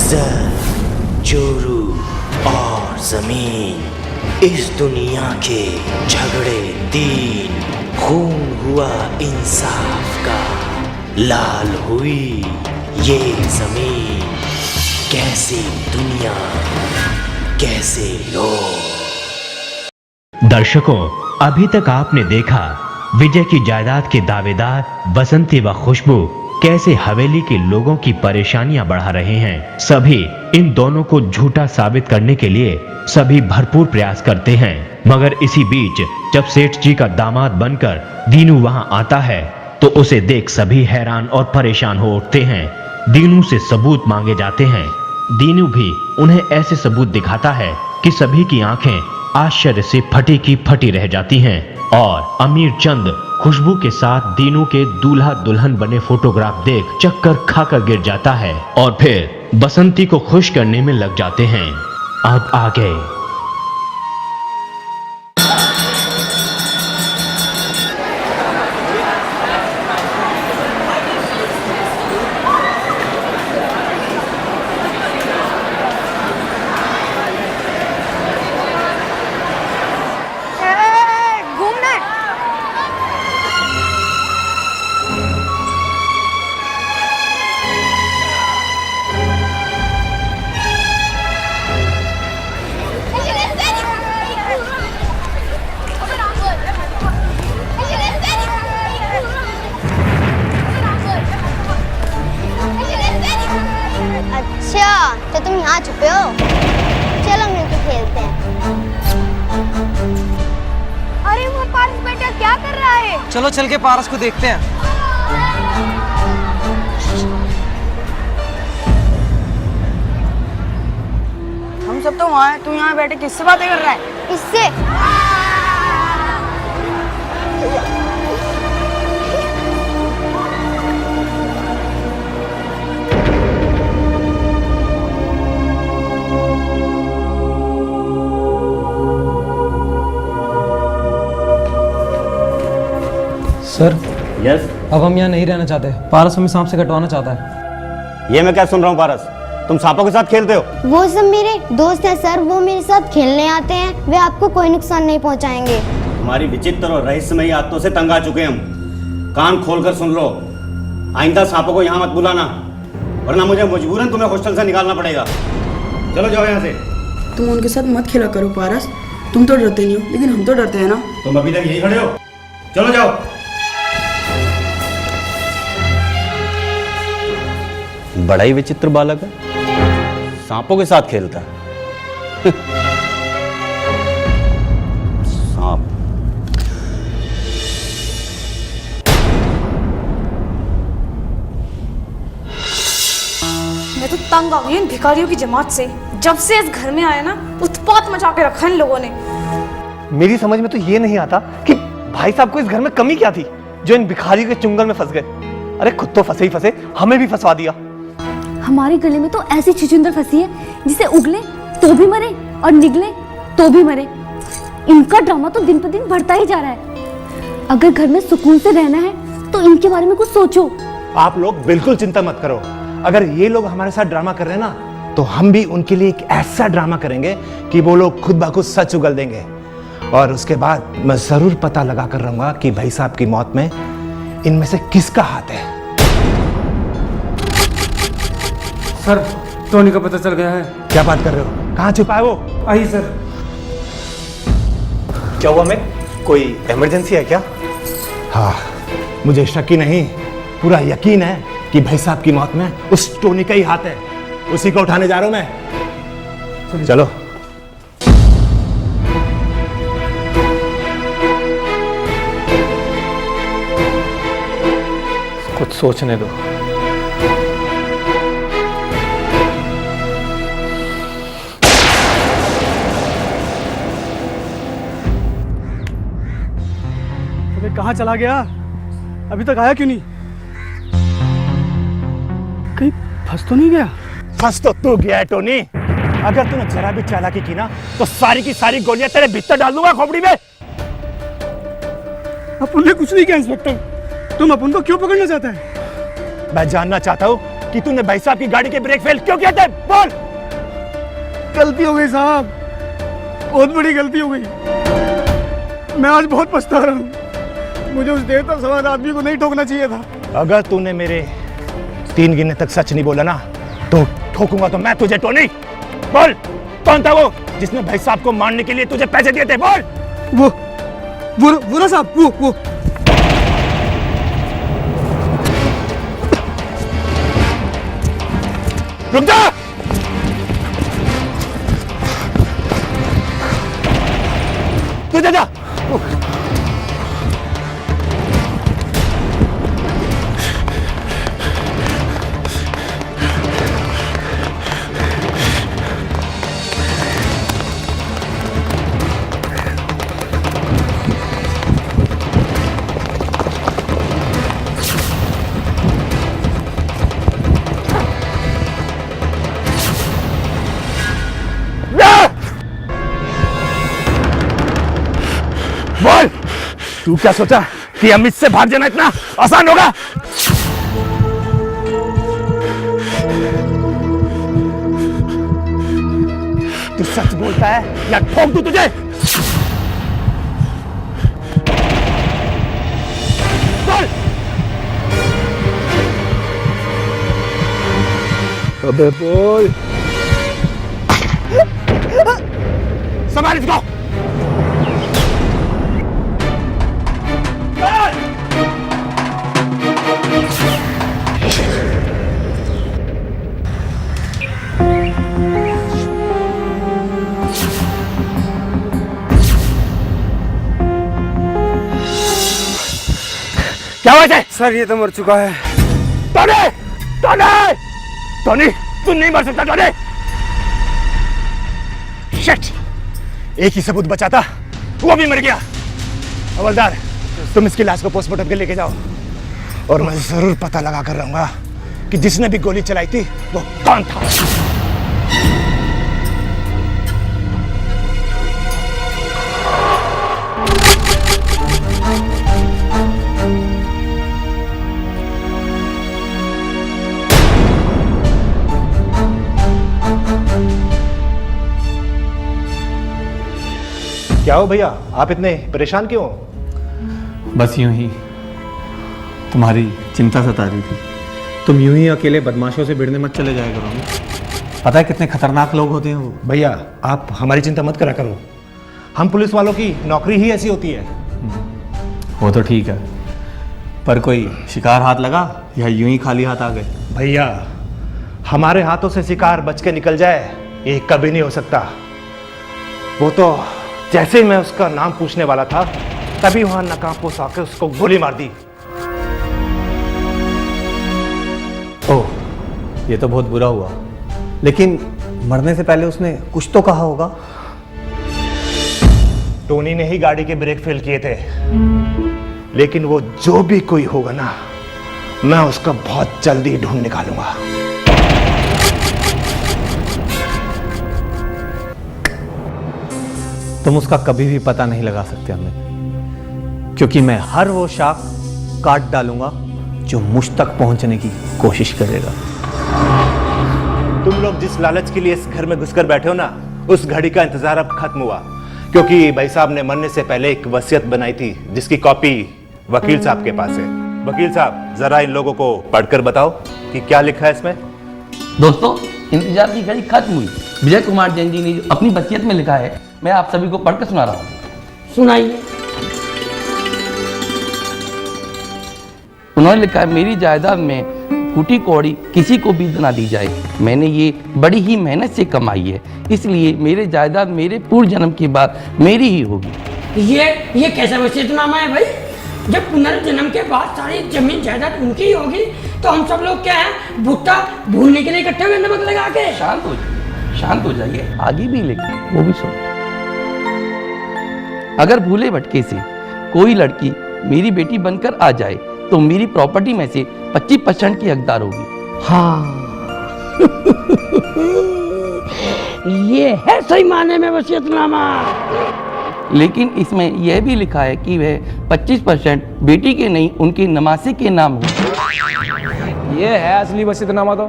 इज्जत, जोरू और जमीन, इस दुनिया के झगड़े तीन, खून हुआ इंसाफ का, लाल हुई ये जमीन, कैसी दुनिया कैसे लोग। दर्शकों, अभी तक आपने देखा विजय की जायदाद के दावेदार बसंती व खुशबू कैसे हवेली के लोगों की परेशानियां बढ़ा रहे हैं। सभी इन दोनों को झूठा साबित करने के लिए सभी भरपूर प्रयास करते हैं, मगर इसी बीच जब सेठ जी का दामाद बनकर दीनू वहां आता है तो उसे देख सभी हैरान और परेशान हो उठते हैं। दीनू से सबूत मांगे जाते हैं। दीनू भी उन्हें ऐसे सबूत दिखाता है कि सभी की आंखें आश्चर्य से फटी की फटी रह जाती हैं और अमीर चंद खुशबू के साथ दीनू के दूल्हा दुल्हन बने फोटोग्राफ देख चक्कर खाकर गिर जाता है और फिर बसंती को खुश करने में लग जाते हैं। अब आगे तो तुम यहाँ छुपे हो? चलो मिलकर खेलते हैं। अरे वो पारस बेटा क्या कर रहा है? चलो चल के पारस को देखते हैं। हम सब तो वहाँ हैं, तू यहाँ बैठे किससे बातें कर रहा है? इससे। Sir yes. अब हम यहाँ नहीं रहना चाहते। पारस हमें सांप से कटवाना चाहता है। ये मैं क्या सुन रहा हूँ पारस, तुम सांपों के साथ खेलते हो? वो सब मेरे दोस्त हैं सर, वो मेरे साथ खेलने आते हैं, वे आपको कोई नुकसान नहीं पहुँचाएंगे। तुम्हारी विचित्र और रहस्यमयी आदतों से तंग आ चुके हम। कान खोलकर सुन लो, आइंदा सांपों को यहाँ मत बुलाना, वरना मुझे मजबूरन तुम्हें हॉस्टल से निकालना पड़ेगा। चलो जाओ यहाँ से। तुम उनके साथ मत खेला करो पारस, तुम तो डरते नहीं हो, लेकिन हम तो डरते हैं ना। तुम अभी तक यही खड़े हो? चलो जाओ। बड़ा ही विचित्र बालक है, सांपों के साथ खेलता है। सांप। मैं तो तंग आ गई इन भिखारियों की जमात से। जब से इस घर में आया ना, उत्पात मचा के रखा इन लोगों ने। मेरी समझ में तो ये नहीं आता कि भाई साहब को इस घर में कमी क्या थी जो इन भिखारियों के चुंगल में फंस गए। अरे खुद तो फंसे ही फंसे, हमें भी फंसवा दिया। हमारे गले में तो ऐसी छुछुंदर फंसी है जिसे उगले तो भी मरे और निगले तो भी मरे। इनका ड्रामा तो दिन पर दिन बढ़ता ही जा रहा है। अगर घर में सुकून से रहना है तो इनके बारे में कुछ सोचो। आप लोग बिल्कुल चिंता मत करो। अगर ये लोग हमारे साथ ड्रामा कर रहे हैं ना, तो हम भी उनके लिए एक ऐसा ड्रामा करेंगे कि वो लोग खुद ब खुद सच उगल देंगे। और उसके बाद मैं जरूर पता लगा कर रहूंगा कि भाई साहब की मौत में इनमें से किसका हाथ है। सर, टोनी का पता चल गया है। क्या बात कर रहे हो? कहाँ छुपा है वो? आई सर। क्या हुआ? में कोई इमरजेंसी है क्या? हाँ, मुझे शक ही नहीं, पूरा यकीन है कि भाई साहब की मौत में उस टोनी का ही हाथ है। उसी को उठाने जा रहा हूं मैं। चलो। कुछ सोचने दो। अबे कहाँ चला गया? अभी तक आया क्यों नहीं? कहीं फंस तो नहीं गया? फंस तो तू गया है टोनी। अगर तूने जरा भी चालाकी की ना, तो सारी की सारी गोलियां तेरे भीतर डाल दूंगा खोपड़ी में। अपन ने कुछ नहीं किया इंस्पेक्टर, तुम अपन को क्यों पकड़ना चाहता है? मैं जानना चाहता हूँ कि तूने भाई साहब की गाड़ी के ब्रेक फेल क्यों किए थे? बोल। गलती हो गई साहब, बहुत बड़ी गलती हो गई। मैं आज बहुत पछता रहा हूँ। मुझे उस देवता सवार आदमी को नहीं ठोकना चाहिए था। अगर तूने मेरे 3 गिनने तक सच नहीं बोला ना तो ठोकूंगा तो मैं तुझे, टोनी। बोल, कौन था वो जिसने भाई साहब को मारने के लिए तुझे पैसे दिए थे? बोल। वो ना साहब, वो रुक जा। तू जा। बोल, तू क्या सोचा कि अमित से भाग जाना इतना आसान होगा? तू सच बोलता है या ठोक दूं तुझे? बोल। अबे बोल। संभाल इसको। क्या बात है? सर ये तो मर चुका है। टोनी, टोनी, टोनी, तू नहीं मर सकता टोनी। शिट, एक ही सबूत बचा था, वो भी मर गया। हवलदार, तुम इसकी लाश को पोस्टमार्टम के लेके जाओ और मैं जरूर पता लगा कर रहूंगा कि जिसने भी गोली चलाई थी वो कौन था। क्या हो भैया, आप इतने परेशान क्यों हो? बस यूं ही तुम्हारी चिंता सता रही थी। तुम यूं ही अकेले बदमाशों से भिड़ने मत चले जाया करो। पता है कितने खतरनाक लोग होते हैं वो। भैया, आप हमारी चिंता मत करा करो। हम पुलिस वालों की नौकरी ही ऐसी होती है। वो तो ठीक है, पर कोई शिकार हाथ लगा या यूं ही खाली हाथ आ गए? भैया, हमारे हाथों से शिकार बच के निकल जाए ये कभी नहीं हो सकता। वो तो जैसे ही मैं उसका नाम पूछने वाला था तभी वहां नकाबपोश आके उसको गोली मार दी। ओह, ये तो बहुत बुरा हुआ, लेकिन मरने से पहले उसने कुछ तो कहा होगा। टोनी ने ही गाड़ी के ब्रेक फेल किए थे, लेकिन वो जो भी कोई होगा ना, मैं उसका बहुत जल्दी ढूंढ निकालूंगा। तुम उसका कभी भी पता नहीं लगा सकते अमित, क्योंकि मैं हर वो शाख काट डालूंगा जो मुझ तक पहुंचने की कोशिश करेगा। तुम लोग जिस लालच के लिए इस घर में घुसकर बैठे हो ना, उस घड़ी का इंतजार अब खत्म हुआ, क्योंकि भाई साहब ने मरने से पहले एक वसीयत बनाई थी जिसकी कॉपी वकील साहब के पास है। वकील साहब, जरा इन लोगों को पढ़कर बताओ कि क्या लिखा है इसमें। दोस्तों, इंतजार की घड़ी खत्म हुई। विजय कुमार जैन जी ने जो अपनी वसीयत में लिखा है, मैं आप सभी को पढ़कर सुना रहा हूँ। सुनाइए। उन्होंने लिखा है, मेरी जायदाद में फूटी कौड़ी किसी को भी ना दी जाए। मैंने ये बड़ी ही मेहनत से कमाई है, इसलिए मेरी जायदाद मेरे पूर्व जन्म के बाद मेरी ही होगी। ये कैसा वसीयतनामा है भाई? जब पुनर्जन्म के बाद सारी जमीन जायदाद उनकी ही होगी, तो हम सब लोग क्या है, भुट्टा भूनने के लिए इकट्ठे हुए नमक लगा के? शांत हो जाइए, आगे भी लिखा वो भी सुनो। अगर भूले भटके से कोई लड़की मेरी बेटी बनकर आ जाए तो मेरी प्रॉपर्टी में से 25% की हकदार होगी। हाँ ये है सही माने में वसीयतनामा। लेकिन इसमें यह भी लिखा है कि वह 25% बेटी के नहीं, उनके नमासे के नाम हो। ये है असली वसीयतनामा तो।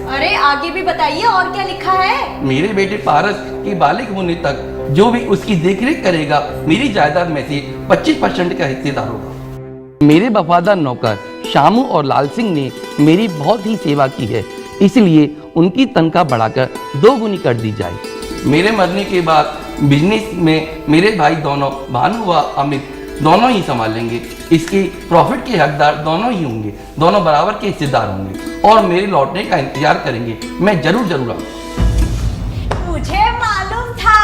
अरे आगे भी बताइए और क्या लिखा है। मेरे बेटे पारस के बालिग होने तक जो भी उसकी देखरेख करेगा मेरी जायदाद में से 25% का हिस्सेदार होगा। मेरे वफादार नौकर शामू और लाल सिंह ने मेरी बहुत ही सेवा की है, इसलिए उनकी तनख्वाह बढ़ाकर 2 गुनी कर दी जाए। मेरे मरने के बाद बिजनेस में मेरे भाई दोनों भानु व अमित दोनों ही संभालेंगे। इसके प्रॉफिट के हकदार दोनों ही होंगे, दोनों बराबर के हिस्सेदार होंगे और मेरे लौटने का इंतजार करेंगे। मैं जरूर आऊंगा। मुझे मालूम था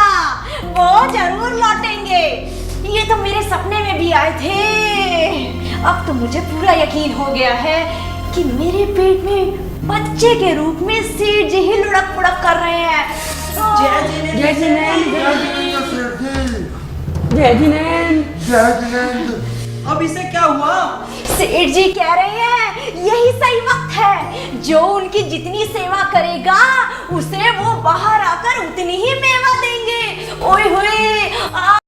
वो जरूर लौटेंगे, ये तो मेरे सपने में भी आए थे। अब तो मुझे पूरा यकीन हो गया है कि मेरे पेट में बच्चे के रूप में सेठ जी ही लुढ़क पुढ़क कर रहे हैं। जय जिनेंद्र। अब इसे क्या हुआ? सेठ जी कह रहे हैं यही सही वक्त है, जो उनकी जितनी सेवा करेगा उसे वो बाहर आकर उतनी ही